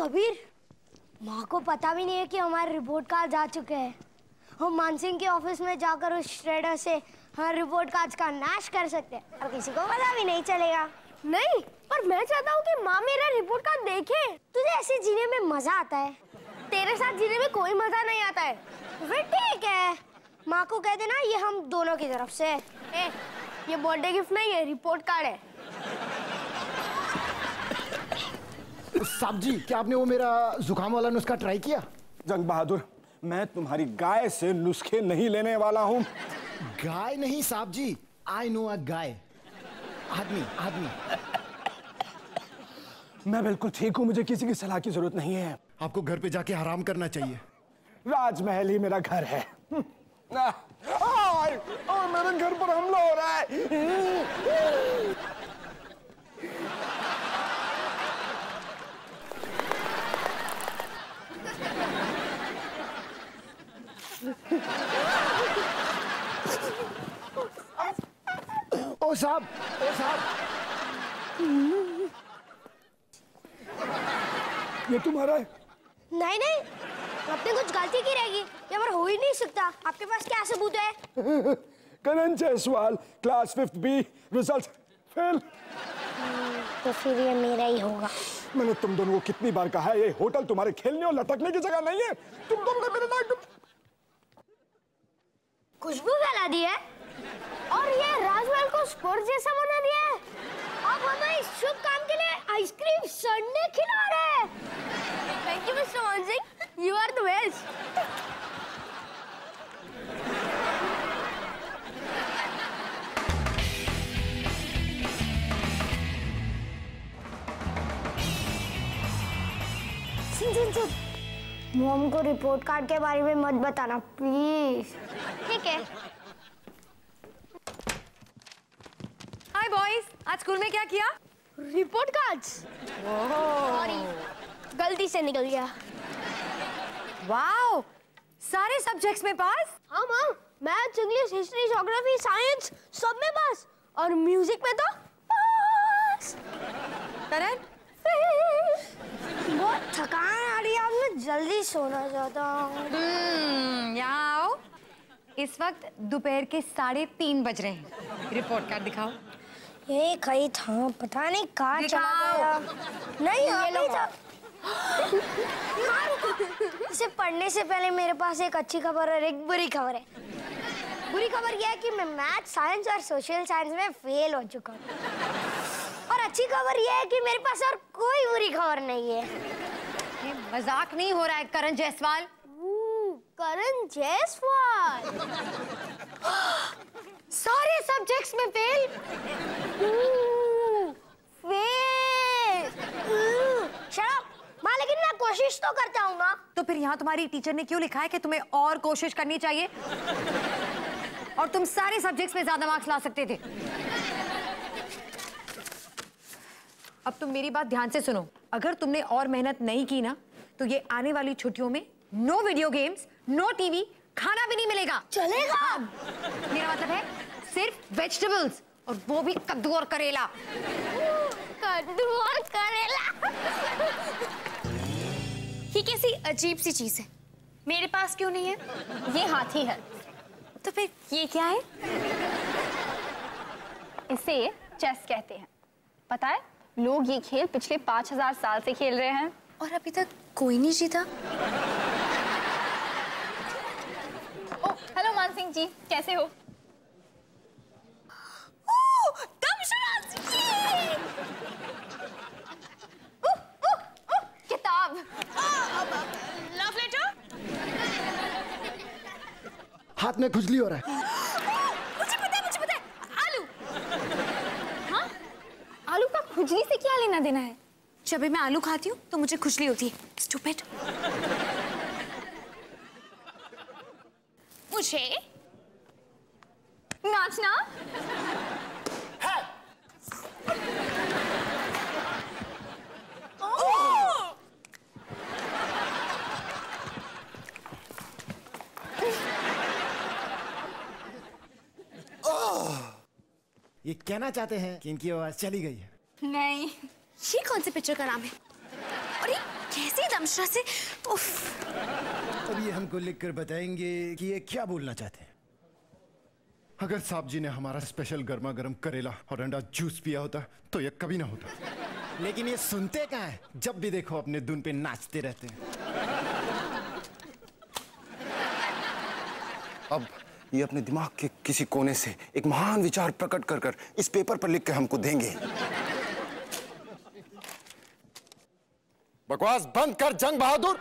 कबीर, माँ को पता भी नहीं है कि हमारे रिपोर्ट कार्ड आ चुके हैं। हम मानसिंह के ऑफिस में जाकर उस श्रेडर से हमारे रिपोर्ट कार्ड का नाश कर सकते हैं और किसी को पता भी नहीं चलेगा। नहीं, पर मैं चाहता हूँ कि माँ मेरा रिपोर्ट कार्ड देखे। तुझे ऐसे जीने में मजा आता है, तेरे साथ जीने में कोई मजा नहीं आता है। फिर ठीक है, माँ को कह देना ये हम दोनों की तरफ से। ये बर्थडे गिफ्ट नहीं है, रिपोर्ट कार्ड है। साहब जी, क्या आपने वो मेरा जुकाम वाला नुस्खा ट्राई किया? जंग बहादुर, मैं तुम्हारी गाय से नुस्खे नहीं लेने वाला हूँ। गाय नहीं साहब जी, आई नो अ गाय। आदमी आदमी। मैं बिल्कुल ठीक हूँ, मुझे किसी की सलाह की जरूरत नहीं है। आपको घर पे जाके आराम करना चाहिए। राजमहल ही मेरा घर है। और मेरे घर पर हमला हो रहा है। ओ साहब, ओ साहब। ये तुम्हारा है? नहीं नहीं, आपने कुछ गलती की रहेगी, ये बार हो ही नहीं सकता। आपके पास क्या सबूत है? Karan Jaiswal, class 5th B, result fail. तो फिर ये मेरा ही होगा। मैंने तुम दोनों को कितनी बार कहा है, ये होटल तुम्हारे खेलने और लटकने की जगह नहीं है। तुम दोनों ने मेरे नाक खुशबू फैला दी है और ये राजमहल को स्पोर्ट्स जैसा बना दिया है। अब हमें इस शुभ काम के लिए आइसक्रीम सड़ने खिला रहे हैं। Thank you mister Mansingh, you are the best. सुन, मॉम को रिपोर्ट कार्ड के बारे में मत बताना प्लीज। ठीक है। हाय बॉयज, आज स्कूल में क्या किया? Report cards. सॉरी, गलती से निकल गया। वाओ, सारे सब्जेक्ट्स में पास? हाँ माँ, maths, English, history, geography, science सब में पास। और म्यूजिक में तो पास। करण, बहुत थकान आ रही है, अब मैं जल्दी सोना चाहता हूँ। यहाँ आओ। इस वक्त दोपहर के 3:30 बज रहे हैं। रिपोर्ट कार्ड दिखाओ। ये कहीं था, पता नहीं कहाँ चला गया। नहीं, ये लो था। इसे पढ़ने से पहले मेरे पास एक अच्छी खबर और एक बुरी खबर है। बुरी खबर यह है कि मैं मैथ, साइंस और सोशल साइंस में फेल हो चुका हूँ। और अच्छी खबर यह है कि मेरे पास और कोई बुरी खबर नहीं है। ये मजाक नहीं हो रहा है करण जायसवाल। करण जायसवाल। सारे सब्जेक्ट्स में फेल। फेल। Shut up. माँ, लेकिन मैं कोशिश तो करता हूँ ना। तो फिर यहाँ तुम्हारी टीचर ने क्यों लिखा है कि तुम्हें और कोशिश करनी चाहिए? और तुम सारे सब्जेक्ट्स में ज्यादा मार्क्स ला सकते थे। अब तुम मेरी बात ध्यान से सुनो। अगर तुमने और मेहनत नहीं की ना, तो ये आने वाली छुट्टियों में no video games, no TV, खाना भी नहीं मिलेगा। चलेगा? मेरा मतलब है सिर्फ वेजिटेबल्स, और वो भी कद्दू और करेला। कद्दू और करेला। ये कैसी अजीब सी चीज है, मेरे पास क्यों नहीं है? ये हाथी है, तो फिर ये क्या है? इसे चेस कहते हैं। पता है, लोग ये खेल पिछले 5000 साल से खेल रहे हैं और अभी तक कोई नहीं जीता। ओह, हेलो मानसिंह जी, कैसे हो? किताब। Love letter. हाथ में खुजली हो रहा है। मुझे पता है। आलू। हाँ? आलू का खुजली से क्या लेना देना है? जब भी मैं आलू खाती हूँ तो मुझे खुजली होती है। स्टूपिड। मुझे नाचना ये कहना चाहते हैं कि इनकी आवाज चली गई है। नहीं। ये कौन से पिक्चर का नाम है? और ये कैसी दमशा से। उफ। अब ये हमको लिखकर बताएंगे कि ये क्या बोलना चाहते हैं। अगर साहब जी ने हमारा स्पेशल गर्मा गर्म करेला और अंडा जूस पिया होता तो ये कभी ना होता। लेकिन ये सुनते कहाँ हैं? जब भी देखो अपने धुन पे नाचते रहते हैं। अब ये अपने दिमाग के किसी कोने से एक महान विचार प्रकट कर कर इस पेपर पर लिख के हमको देंगे। बकवास बंद कर जंग बहादुर।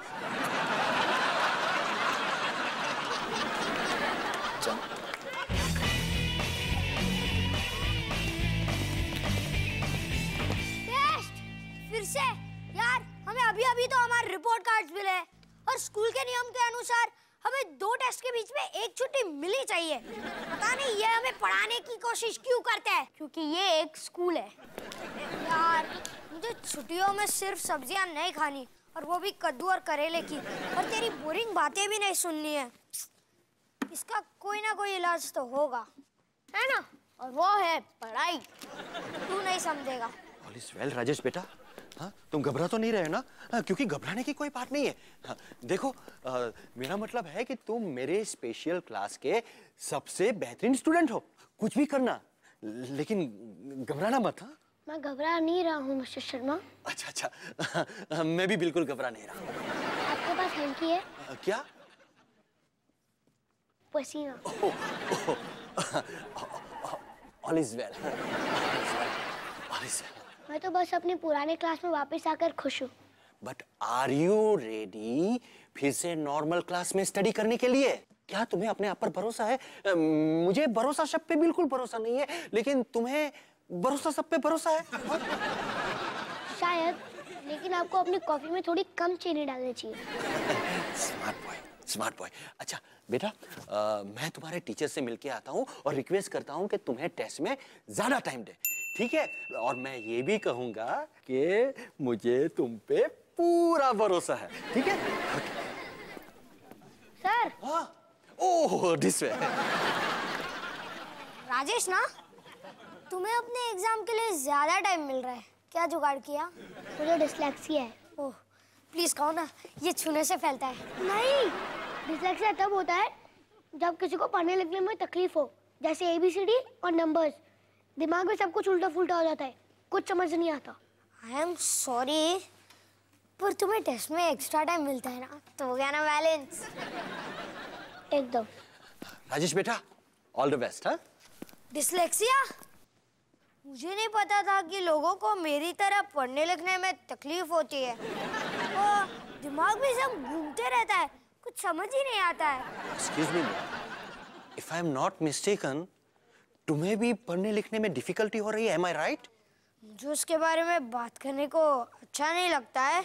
फिर से यार, हमें अभी अभी तो हमारे रिपोर्ट कार्ड्स मिले और स्कूल के नियम के अनुसार हमें 2 टेस्ट के बीच में एक छुट्टी मिलनी चाहिए। पता नहीं ये हमें पढ़ाने की कोशिश क्यों करते हैं, क्योंकि ये एक स्कूल है। यार मुझे छुट्टियों में सिर्फ सब्जियां नहीं खानी, और वो भी कद्दू और करेले की, और तेरी बोरिंग बातें भी नहीं सुननी है। इसका कोई ना कोई इलाज तो होगा, है ना? और वो है पढ़ाई। तू नहीं समझेगा। ऑल इज वेल राजेश बेटा। हाँ, तुम घबरा तो नहीं रहे ना? हाँ, क्योंकि घबराने की कोई बात नहीं है। हाँ, देखो मेरा मतलब है कि तुम मेरे स्पेशल क्लास के सबसे बेहतरीन स्टूडेंट हो। कुछ भी करना, लेकिन घबराना मत। हाँ, मैं घबरा नहीं रहा हूँ मिस्टर शर्मा। अच्छा, मैं भी बिल्कुल घबरा नहीं रहा हूँ। आपके पास हैंकी है? क्या? पसीना। All is well. All is well. मैं तो बस अपनी पुराने क्लास में वापस आकर खुश हूँ। बट आर यू रेडी फिर से नॉर्मल क्लास में स्टडी करने के लिए? क्या तुम्हें अपने आप पर भरोसा है? मुझे भरोसा सब पे बिल्कुल भरोसा नहीं है, लेकिन तुम्हें भरोसा सब पे भरोसा है? शायद, लेकिन आपको अपनी कॉफी में थोड़ी कम चीनी डालनी चाहिए। Smart boy, smart boy. अच्छा बेटा, मैं तुम्हारे टीचर से मिलके आता हूँ और रिक्वेस्ट करता हूँ कि तुम्हें टेस्ट में ज्यादा टाइम दे, ठीक है? और मैं ये भी कहूंगा कि मुझे तुम पे पूरा भरोसा है, ठीक है? सर। हाँ, ओह दिस वे। राजेश ना, तुम्हें अपने एग्जाम के लिए ज्यादा टाइम मिल रहा है, क्या जुगाड़ किया? मुझे डिस्लेक्सिया है। ओह प्लीज कहो ना, ये छूने से फैलता है। नहीं, डिस्लेक्सिया तब होता है जब किसी को पढ़ने लिखने में तकलीफ हो, जैसे ABCD और नंबर्स। दिमाग में सब कुछ उल्टा फुल्टा हो जाता है, कुछ समझ नहीं आता। आई एम सॉरी, पर तुम्हें टेस्ट में एक्स्ट्रा टाइम मिलता है ना, तो हो गया ना बैलेंस। एकदम। राजेश बेटा, ऑल द बेस्ट। हाँ, डिस्लेक्सिया? मुझे नहीं पता था कि लोगों को मेरी तरह पढ़ने लिखने में तकलीफ होती है। दिमाग में सब घूमते रहता है, कुछ समझ ही नहीं आता है। Excuse me, if I am not mistaken, तुम्हें भी पढ़ने लिखने में डिफिकल्टी हो रही है, am I right? मुझे उसके बारे में बात करने को अच्छा नहीं लगता है।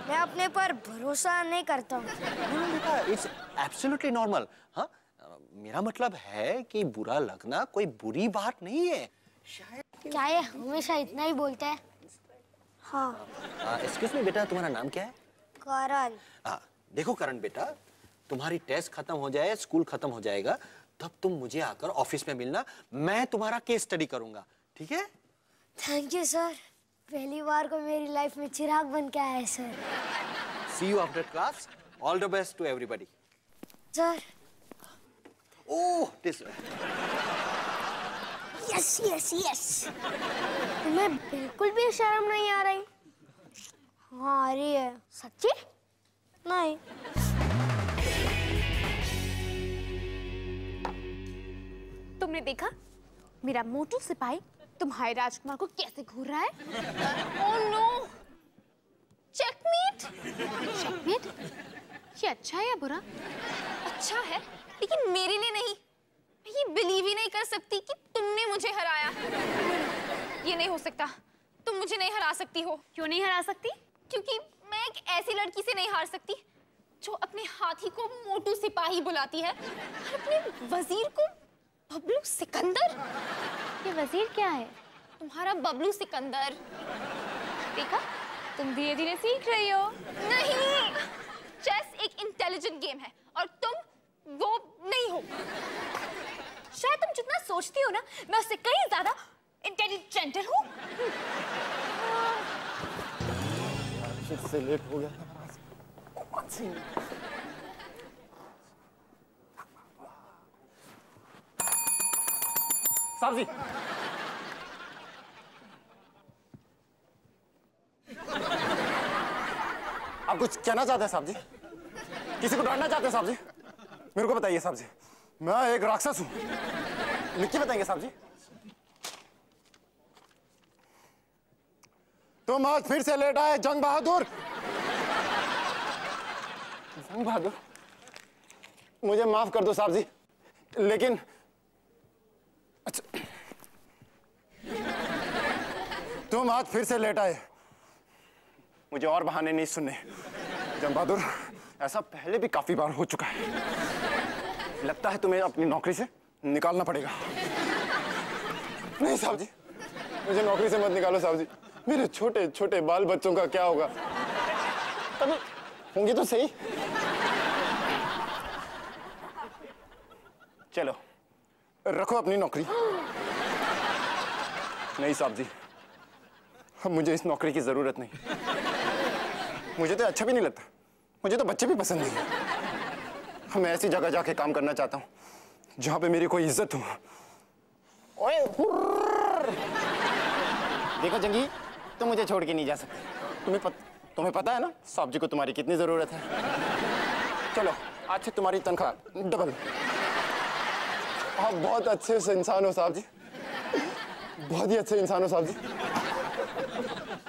मैं अपने पर भरोसा नहीं करता हूँ। बेटा, इट्स एब्सोल्युटली नॉर्मल। हाँ, मेरा मतलब है कि बुरा लगना कोई बुरी बात नहीं है। शायद क्या ये हमेशा इतना ही बोलता है? हाँ। एक्सक्यूज मी बेटा, तुम्हारा नाम क्या है? करण। देखो करण बेटा, तुम्हारी टेस्ट खत्म हो जाए, स्कूल खत्म हो जाएगा, तब तुम मुझे आकर ऑफिस में मिलना, मैं तुम्हारा केस स्टडी करूंगा, ठीक है? थैंक यू सर, पहली बार को मेरी लाइफ में चिराग बन के आया है sir. See you after class, all the best to everybody. Sir. Oh this way. Yes yes yes. तुम्हें बिल्कुल भी शर्म नहीं आ रही? हाँ आ रही है। सच्ची? नहीं। तुमने देखा मेरा मोटू सिपाही तुम्हारे राजकुमार को कैसे घूर रहा है? Oh no! चेकमेट! चेकमेट? ये अच्छा है या बुरा? अच्छा है, लेकिन मेरे लिए नहीं। मैं ये बिलीव ही नहीं कर सकती कि तुमने मुझे हराया। ये नहीं हो सकता। तुम मुझे नहीं हरा सकती हो। क्यों नहीं हरा सकती? क्योंकि मैं एक ऐसी लड़की से नहीं हार सकती जो अपने हाथी को मोटू सिपाही बुलाती है और अपने वजीर को बबलू सिकंदर। ये वजीर क्या है? तुम्हारा बबलू सिकंदर। देखा, तुम धीरे धीरे सीख रही हो। नहीं, चेस एक इंटेलिजेंट गेम है और तुम वो नहीं हो। शायद तुम जितना सोचती हो ना, मैं उससे कहीं ज्यादा इंटेलिजेंट हूँ। फिर से लेट हो गया। साहब जी, आप कुछ कहना चाहते हैं साहब जी? किसी को डांटना चाहते हैं साहब जी? मेरे को बताइए साहब जी, मैं एक राक्षस हूं, लिख के बताएंगे साहब जी? तुम आज फिर से लेट आए जंग बहादुर। जंग बहादुर, मुझे माफ कर दो साहब जी, लेकिन अच्छा, तुम आज फिर से लेट आए। मुझे और बहाने नहीं सुनने। जंग बहादुर, ऐसा पहले भी काफी बार हो चुका है। लगता है तुम्हें अपनी नौकरी से निकालना पड़ेगा। नहीं साहब जी, मुझे नौकरी से मत निकालो साहब जी। मेरे छोटे छोटे बाल बच्चों का क्या होगा? कभी होंगे तो सही। चलो रखो अपनी नौकरी। नहीं साहब जी, अब मुझे इस नौकरी की जरूरत नहीं। मुझे तो अच्छा भी नहीं लगता, मुझे तो बच्चे भी पसंद नहीं। मैं ऐसी जगह जाके काम करना चाहता हूँ जहां पे मेरी कोई इज्जत हो। ओए देखो जंगी, तुम मुझे छोड़ के नहीं जा सकते। तुम्हें पता है ना साहब जी को तुम्हारी कितनी जरूरत है। चलो आज से तुम्हारी तनख्वाह डबल। आप बहुत अच्छे से इंसान हो साहब जी, बहुत ही अच्छे इंसान हो साहब जी।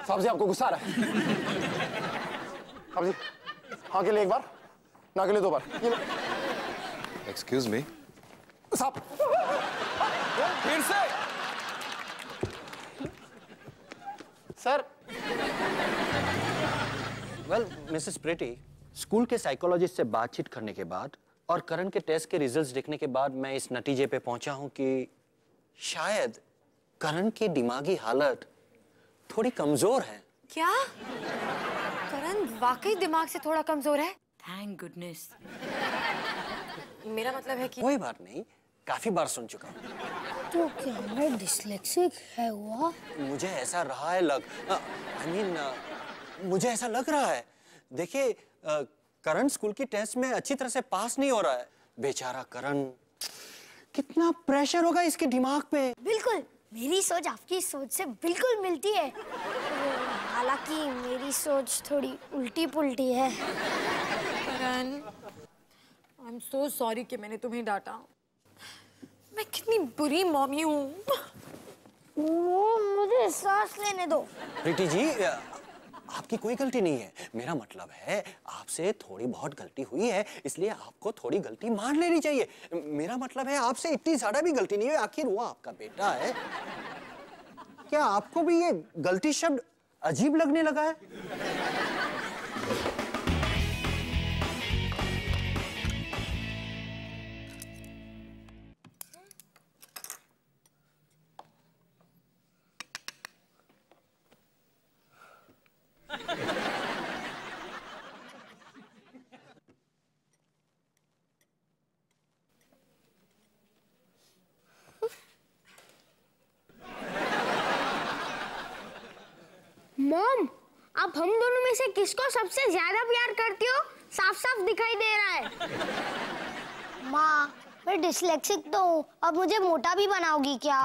साहब जी आपको गुस्सा आ रहा है? साहब जी, हाँ के लिए एक बार, ना के लिए 2 बार। एक्सक्यूज मी साहब, फिर से sir. Well Mrs pretty, school के साइकोलॉजिस्ट से बातचीत करने के बाद और करण के टेस्ट के रिजल्ट्स देखने के बाद मैं इस नतीजे पे पहुंचा हूं कि शायद करण की दिमागी हालत थोड़ी कमजोर है। क्या करण वाकई दिमाग से थोड़ा कमजोर है? Thank goodness. मेरा मतलब है कि कोई बात नहीं, काफी बार सुन चुका हूं। तो क्या मैं डिस्लेक्सिक है हुआ? मुझे ऐसा रहा है मुझे ऐसा लग रहा है। देखिए करण स्कूल की टेस्ट में अच्छी तरह से पास नहीं हो रहा है। बेचारा करण, कितना प्रेशर होगा इसके दिमाग पे। बिल्कुल, मेरी सोच आपकी सोच से बिल्कुल मिलती है। हालांकि मेरी सोच थोड़ी उल्टी पुल्टी है। करण, आई एम सो सॉरी कि मैंने तुम्हें डांटा। मैं कितनी बुरी मॉमी हूँ। मुझे सांस लेने दो। प्रीति जी, आपकी कोई गलती नहीं है। मेरा मतलब है आपसे थोड़ी बहुत गलती हुई है, इसलिए आपको थोड़ी गलती मान लेनी चाहिए। मेरा मतलब है आपसे इतनी ज्यादा भी गलती नहीं है, आखिर वो आपका बेटा है। क्या आपको भी ये गलती शब्द अजीब लगने लगा है? मॉम, आप हम दोनों में से किसको सबसे ज्यादा प्यार करती हो? साफ साफ दिखाई दे रहा है। माँ, मैं डिस्लेक्सिक तो हूँ, अब मुझे मोटा भी बनाओगी क्या?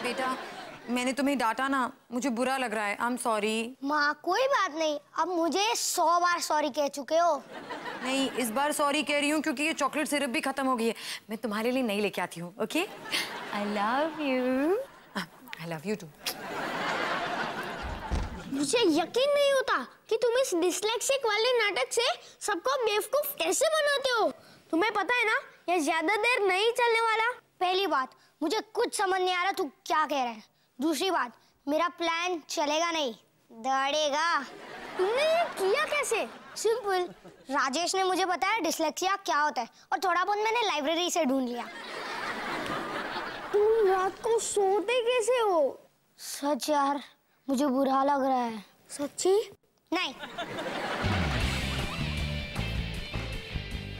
बेटा, मैंने तुम्हें डांटा ना, मुझे बुरा लग रहा है। I am sorry. माँ कोई बात नहीं, अब मुझे 100 बार सॉरी कह चुके हो। नहीं, इस बार सॉरी कह रही हूँ क्योंकि ये चॉकलेट सिरप भी खत्म हो गई है। मैं तुम्हारे लिए नहीं लेके आती हूँ। Okay? I love you. I love you too. मुझे यकीन नहीं होता कि तुम इस डिस्लेक्सिक वाले नाटक से सबको बेवकूफ कैसे बनाते हो। तुम्हें पता है ना, ये ज्यादा देर नहीं चलने वाला। पहली बात, मुझे कुछ समझ नहीं आ रहा तू क्या कह रहा है। दूसरी बात, मेरा प्लान चलेगा नहीं, दौड़ेगा। तुमने ये किया कैसे? सिंपल, राजेश ने मुझे बताया डिस्लेक्सिया क्या होता है और थोड़ा बहुत मैंने लाइब्रेरी से ढूंढ लिया। तुम रात को सोते कैसे हो? सच यार, मुझे बुरा लग रहा है। सच्ची? नहीं।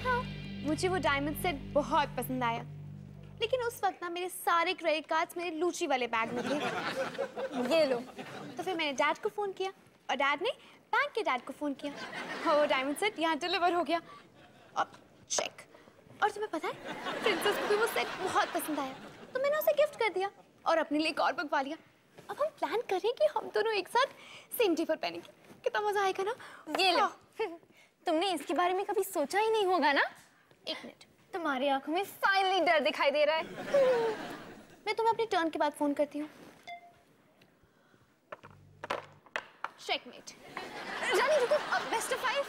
हाँ, मुझे वो डायमंड सेट बहुत पसंद आया, लेकिन उस वक्त ना मेरे सारे क्रेडिट कार्ड्स मेरे लूची वाले बैग में थे। ये लो। तो फिर मैंने डैड को फोन किया और डैड ने बैंक के डैड को फोन किया, वो डायमंड सेट यहाँ डिलीवर हो गया। अब चेक। और तुम्हें पता है, प्रिंसेस को भी वो सेट बहुत पसंद आया, तो मैंने उसे गिफ्ट कर दिया और अपने लिए एक और मंगवा लिया। अब हम प्लान कर रहे हैं कि हम दोनों एक साथ सेम डे पर पहनेंगे। कितना मजा आएगा ना। ये लो। तुमने इसके बारे में कभी सोचा ही नहीं होगा ना। एक मिनट, तुम्हारी आंखों में फाइनली डर दिखाई दे रहा है। मैं तुम्हें अपनी टर्न के बाद फोन करती हूँ। चेकमेट। रानी रुको, बेस्ट ऑफ 5।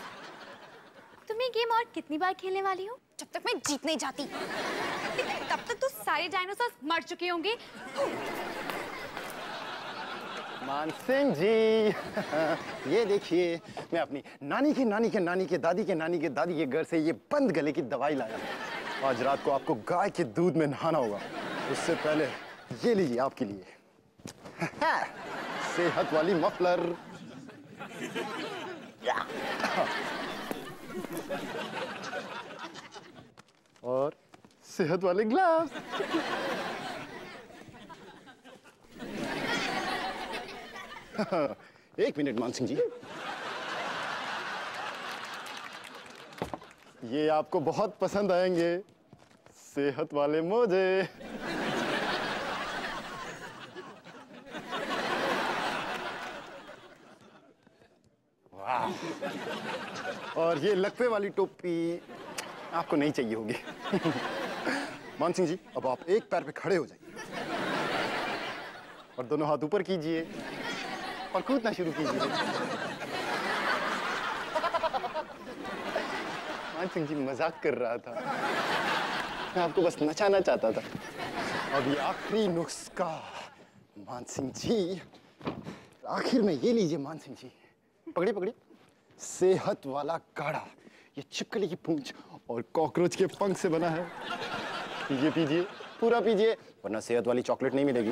तुम ये गेम और कितनी बार खेलने वाली हो? जब तक मैं जीत नहीं जाती। तब तक तो सारे डायनासोर मर चुके होंगे। मानसिंह जी, ये देखिए, मैं अपनी नानी के नानी के नानी के दादी के नानी के दादी के घर से ये बंद गले की दवाई लाया हूं। आज रात को आपको गाय के दूध में नहाना होगा। उससे पहले ये लीजिए आपके लिए सेहत वाली मफलर। और सेहत वाले ग्लव्स। एक मिनट मानसिंह जी, ये आपको बहुत पसंद आएंगे, सेहत वाले मोजे। वाह, और ये लकवे वाली टोपी आपको नहीं चाहिए होगी। मानसिंह जी, अब आप एक पैर पे खड़े हो जाइए और दोनों हाथ ऊपर कीजिए और कूदना शुरू कीजिए। मानसिंह जी मजाक कर रहा था, मैं आपको बस नचाना चाहता था। अब ये आखिरी नुस्खा मानसिंह जी, आखिर में ये लीजिए मानसिंह जी, पकड़िए पकड़िए, सेहत वाला काढ़ा। ये छिपकली की पूंछ और कॉकरोच के पंख से बना है। पीजिए पीजिए, पूरा पीजिए, वरना सेहत वाली चॉकलेट नहीं मिलेगी।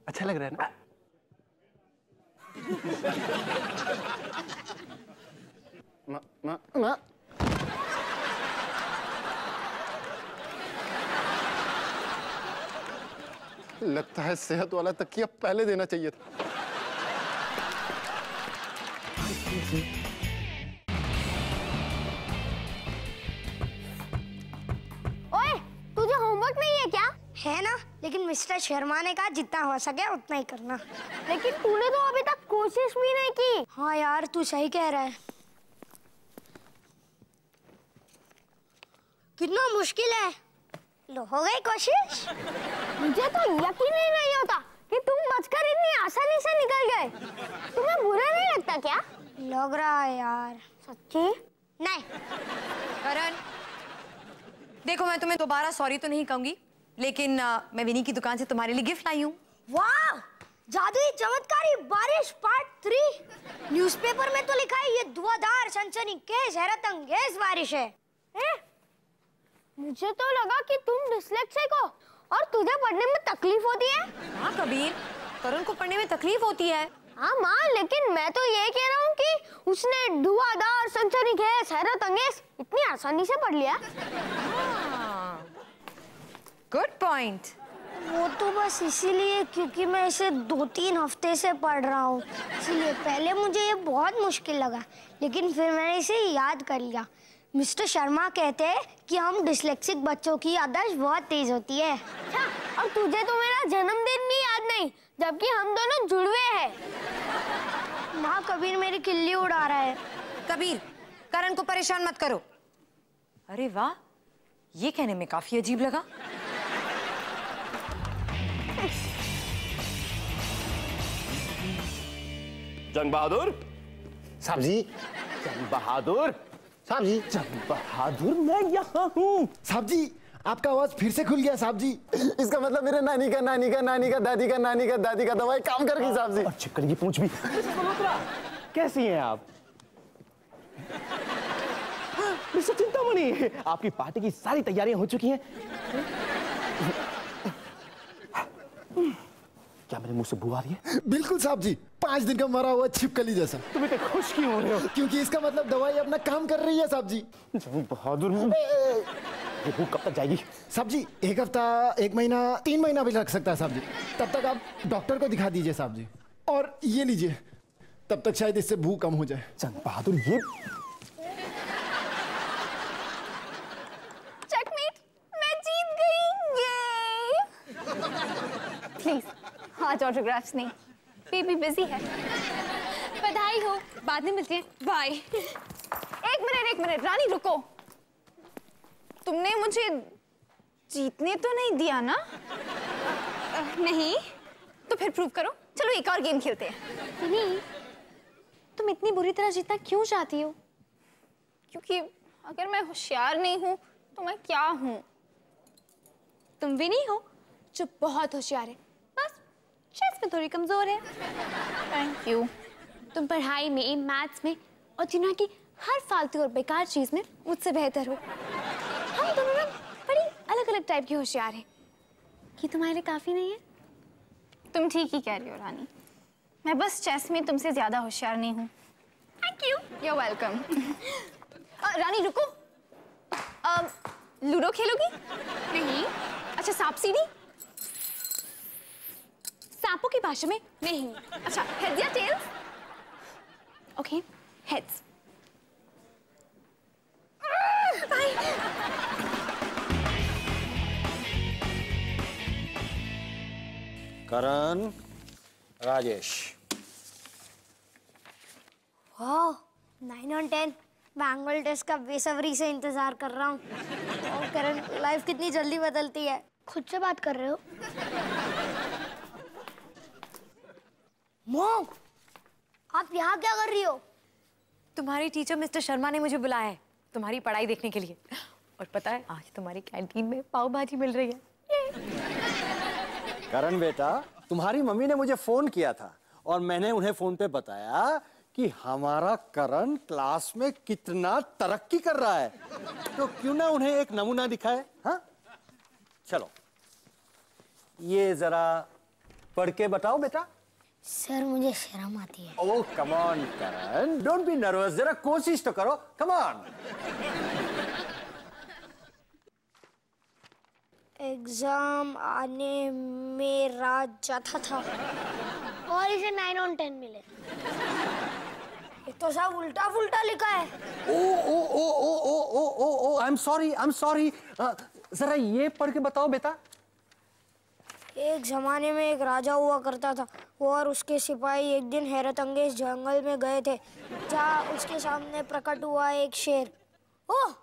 अच्छा लग रहा है ना? मा। लगता है सेहत वाला तकिया पहले देना चाहिए था। ओए, तुझे होमवर्क नहीं है क्या? है ना, लेकिन मिस्टर शर्मा ने कहा जितना हो सके उतना ही करना। लेकिन तूने तो अभी तक कोशिश भी नहीं की। हाँ यार, तू सही कह रहा है। कितना मुश्किल है। लो, हो गई कोशिश। मुझे तो यकीन ही नहीं होता कि तुम बचकर इतनी आसानी से निकल गए। तुम्हें बुरा नहीं लगता क्या? लग रहा है यार। सच्ची? नहीं। करण, देखो, मैं तुम्हें दोबारा सॉरी तो नहीं कहूंगी, लेकिन मैं विनी की दुकान से तुम्हारे लिए गिफ्ट लाई हूँ। वाह, जादुई चमत्कारी बारिश पार्ट 3। न्यूज़पेपर में तो लिखा है ये धुआंधार सनसनीखेज हैरत अंगेज बारिश है। मुझे तो लगा कि तुम डिस्लेक्सिक हो और तुझे पढ़ने में तकलीफ होती है। हाँ कबीर, करण को पढ़ने में तकलीफ होती है। हाँ माँ, लेकिन मैं तो ये कह रहा हूँ कि उसने धुआंधार सनसनीखेज हैरत अंगेज इतनी आसानी से पढ़ लिया। Good point. वो तो बस इसीलिए क्योंकि मैं इसे 2-3 हफ्ते से पढ़ रहा हूँ, इसलिए पहले मुझे ये बहुत मुश्किल लगा, लेकिन फिर मैंने इसे याद कर लिया। मिस्टर शर्मा कहते हैं कि हम डिस्लेक्सिक बच्चों की याददाश्त बहुत तेज होती है। अच्छा, और तुझे तो मेरा जन्मदिन भी याद नहीं, जबकि हम दोनों जुड़वे हैं। माँ, कबीर मेरी खिल्ली उड़ा रहा है। कबीर, करण को परेशान मत करो। अरे वाह, ये कहने में काफी अजीब लगा। जंग बहादुर साहब जी, जंग बहादुर साहब जी, जंग बहादुर, मैं यहाँ हूँ। साहब जी, आपका आवाज फिर से खुल गया साहब जी। इसका मतलब मेरे नानी का नानी का नानी का दादी का नानी का दादी का दवाई काम कर गई साहब जी। और छिपकली की पूंछ भी। कैसी हैं आप? मिस्टर चिंतामणि, आपकी पार्टी की सारी तैयारियां हो चुकी हैं। क्या मेरे मुंह से बू आ रही है? बिल्कुल साहब जी, 5 दिन का मरा हुआ छिपकली जैसा। तुम इतने खुश क्यों हो रहे हो? क्योंकि इसका मतलब दवाई अपना काम कर रही है साहब जी। जंग बहादुर, ये भूख कब तक जाएगी? साहब जी 1 हफ्ता, 1 महीना, 3 महीना भी लग सकता है साहब जी। तब तक आप डॉक्टर को दिखा दीजिए साहब जी। और ये लीजिए, तब तक शायद इससे भूख कम हो जाए। जंग बहादुर, ये चेकमेट, मैं जीत गई। ये प्लीज आज ऑटोग्राफ्स नहीं, बेबी बिजी है। बधाई हो, बाद में मिलते हैं, बाय। एक मिनट रानी रुको, तुमने मुझे जीतने तो नहीं दिया ना? नहीं, तो फिर प्रूव करो। चलो एक और गेम खेलते हैं। नहीं, तुम इतनी बुरी तरह जीतना क्यों चाहती हो? क्योंकि अगर मैं होशियार नहीं हूं तो मैं क्या हूं? तुम भी नहीं हो जो बहुत होशियार है, बस चेस में थोड़ी कमजोर है। Thank you. तुम पढ़ाई में, मैथ्स में और दुनिया की हर फालतू और बेकार चीज में मुझसे बेहतर हो। हम दोनों ना बड़ी अलग अलग टाइप के होशियार हैं। ये तुम्हारे लिए काफी नहीं है? तुम ठीक ही कह रही हो रानी, मैं बस चेस में तुमसे ज्यादा होशियार नहीं हूँ। Thank you, you are welcome. Rani रुको, लूडो खेलोगी? नहीं। अच्छा सांप सीढ़ी? सांपों की भाषा में नहीं। अच्छा हेड्स या tails? Okay heads. Karan, Rajesh. वाह, 9 on 10। मैं एनुअल टेस्ट का बेसब्री से इंतजार कर रहा हूँ। और करण, लाइफ कितनी जल्दी बदलती है। खुद से बात कर रहे हो? मॉम, आप यहाँ क्या कर रही हो? तुम्हारी टीचर मिस्टर शर्मा ने मुझे बुलाया है तुम्हारी पढ़ाई देखने के लिए। और पता है आज तुम्हारी कैंटीन में पाव भाजी मिल रही है। करण बेटा, तुम्हारी मम्मी ने मुझे फोन किया था और मैंने उन्हें फोन पे बताया कि हमारा करण क्लास में कितना तरक्की कर रहा है, तो क्यों ना उन्हें एक नमूना दिखाए। हाँ चलो, ये जरा पढ़ के बताओ बेटा। सर मुझे शर्म आती है। Oh come on Karan, don't be nervous, जरा कोशिश तो करो, कम ऑन। एग्जाम आने में रात जाता था और इसे 9 on 10 मिले। ये तो सब उल्टा फुल्टा लिखा है। ओ आई एम सॉरी। जरा ये पढ़ के बताओ बेटा। एक जमाने में एक राजा हुआ करता था। वो और उसके सिपाही एक दिन हैरत अंगेज जंगल में गए थे, जहाँ उसके सामने प्रकट हुआ एक शेर। ओह,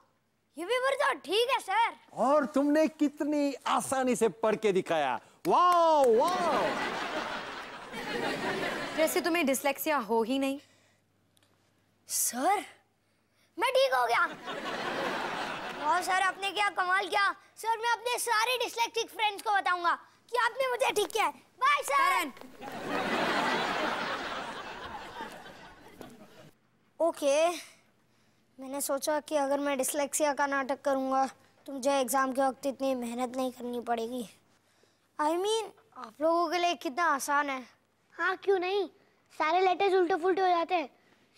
ये भी वर्ता ठीक है सर। और तुमने कितनी आसानी से पढ़ के दिखाया। वाह वाह। वैसे तुम्हें डिसलेक्सिया हो ही नहीं। सर मैं ठीक हो गया। और सर आपने क्या कमाल किया। सर मैं अपने सारे डिसलेक्सिक फ्रेंड्स को बताऊंगा कि आपने मुझे ठीक किया है। Bye sir. ओके, मैंने सोचा कि अगर मैं डिसलेक्सिया का नाटक करूंगा तो मुझे एग्जाम के वक्त इतनी मेहनत नहीं करनी पड़ेगी। I mean, आप लोगों के लिए कितना आसान है। हाँ क्यों नहीं, सारे लेटर्स उल्टे फुल्टे हो जाते हैं,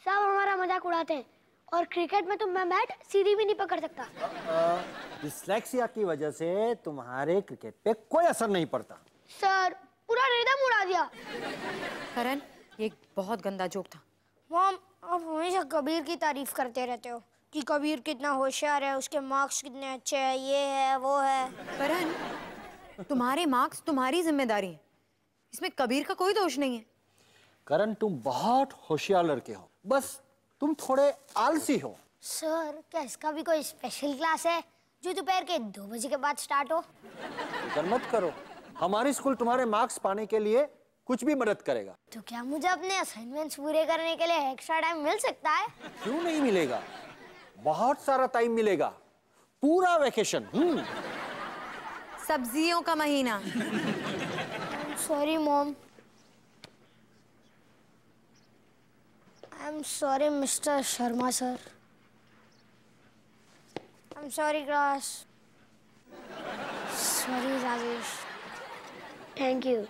सब हमारा मजाक उड़ाते हैं। और क्रिकेट में तो मैं बैट सीधी भी नहीं पकड़ सकता। डिसलेक्सिया की वजह से तुम्हारे क्रिकेट पे कोई असर नहीं पड़ता। सर पूरा रिदम उड़ा दिया। करण, ये एक बहुत गंदा जोक था। मॉम, आप हमेशा कबीर की तारीफ करते रहते हो कि कबीर कितना होशियार है, उसके मार्क्स कितने अच्छे हैं, ये है वो है। करण, तुम्हारे मार्क्स तुम्हारी जिम्मेदारी है, इसमें कबीर का कोई दोष नहीं है। करण, तुम बहुत होशियार लड़के हो, बस तुम थोड़े आलसी हो। सर क्या इसका भी कोई स्पेशल क्लास है जो दोपहर के 2 बजे के बाद स्टार्ट हो? फिक्र मत करो, हमारी स्कूल तुम्हारे मार्क्स पाने के लिए कुछ भी मदद करेगा। तो क्या मुझे अपने असाइनमेंट्स पूरे करने के लिए एक्स्ट्रा टाइम मिल सकता है? क्यों नहीं मिलेगा, बहुत सारा टाइम मिलेगा, पूरा वेकेशन। सब्जियों का महीना। Sorry mom. I am sorry mister Sharma sir. I am sorry class. Sorry Rajesh. Thank you.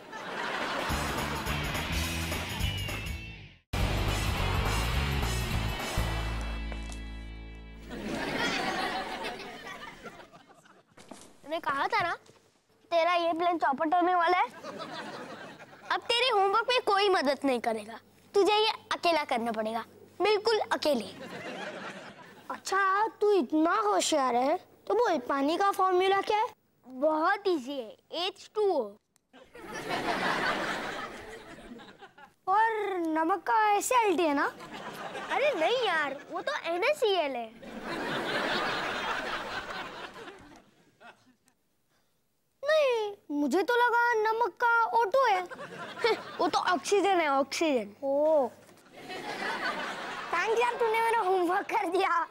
मैंने कहा था ना तेरा ये प्लान चौपट होने वाला है। अब तेरे होमवर्क में कोई मदद नहीं करेगा, तुझे ये अकेला करना पड़ेगा, बिल्कुल अकेले। अच्छा तू इतना होशियार है तो बोल पानी का फॉर्मूला क्या है? बहुत इजी है, H2O। और नमक का SALT है ना? अरे नहीं यार, वो तो NaCl है। नहीं, मुझे तो लगा नमक का O2 है। वो तो ऑक्सीजन है, ऑक्सीजन। ओ थैंक्स यार, तूने मेरा होमवर्क कर दिया।